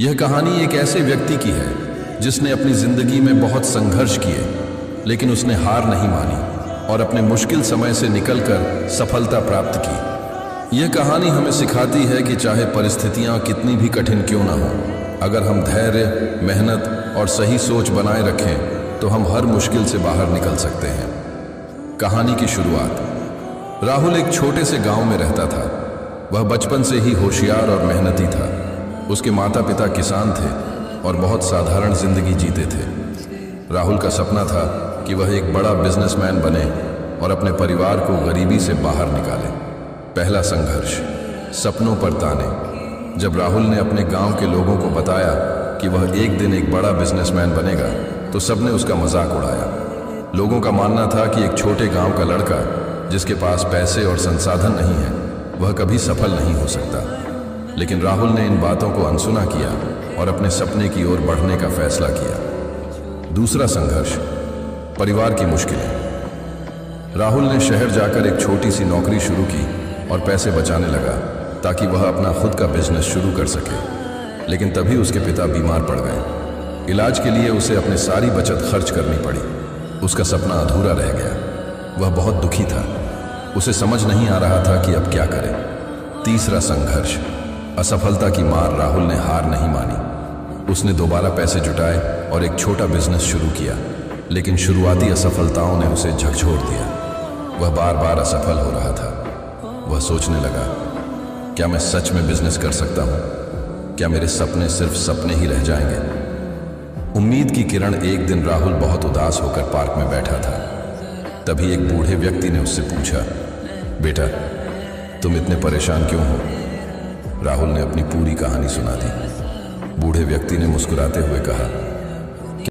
यह कहानी एक ऐसे व्यक्ति की है जिसने अपनी जिंदगी में बहुत संघर्ष किए, लेकिन उसने हार नहीं मानी और अपने मुश्किल समय से निकलकर सफलता प्राप्त की। यह कहानी हमें सिखाती है कि चाहे परिस्थितियां कितनी भी कठिन क्यों ना हो, अगर हम धैर्य, मेहनत और सही सोच बनाए रखें तो हम हर मुश्किल से बाहर निकल सकते हैं। कहानी की शुरुआत। राहुल एक छोटे से गांव में रहता था। वह बचपन से ही होशियार और मेहनती था। उसके माता पिता किसान थे और बहुत साधारण जिंदगी जीते थे। राहुल का सपना था कि वह एक बड़ा बिजनेसमैन बने और अपने परिवार को गरीबी से बाहर निकाले। पहला संघर्ष, सपनों पर ताने। जब राहुल ने अपने गांव के लोगों को बताया कि वह एक दिन एक बड़ा बिजनेसमैन बनेगा तो सबने उसका मजाक उड़ाया। लोगों का मानना था कि एक छोटे गांव का लड़का जिसके पास पैसे और संसाधन नहीं है, वह कभी सफल नहीं हो सकता। लेकिन राहुल ने इन बातों को अनसुना किया और अपने सपने की ओर बढ़ने का फैसला किया। दूसरा संघर्ष, परिवार की मुश्किलें। राहुल ने शहर जाकर एक छोटी सी नौकरी शुरू की और पैसे बचाने लगा ताकि वह अपना खुद का बिजनेस शुरू कर सके। लेकिन तभी उसके पिता बीमार पड़ गए। इलाज के लिए उसे अपनी सारी बचत खर्च करनी पड़ी। उसका सपना अधूरा रह गया। वह बहुत दुखी था। उसे समझ नहीं आ रहा था कि अब क्या करे। तीसरा संघर्ष, असफलता की मार। राहुल ने हार नहीं मानी। उसने दोबारा पैसे जुटाए और एक छोटा बिजनेस शुरू किया, लेकिन शुरुआती असफलताओं ने उसे झकझोर दिया। वह बार बार असफल हो रहा था। वह सोचने लगा, क्या मैं सच में बिजनेस कर सकता हूँ? क्या मेरे सपने सिर्फ सपने ही रह जाएंगे? उम्मीद की किरण। एक दिन राहुल बहुत उदास होकर पार्क में बैठा था। तभी एक बूढ़े व्यक्ति ने उससे पूछा, बेटा, तुम इतने परेशान क्यों हो? राहुल ने अपनी पूरी कहानी सुना दी। बूढ़े व्यक्ति ने मुस्कुराते हुए कहा,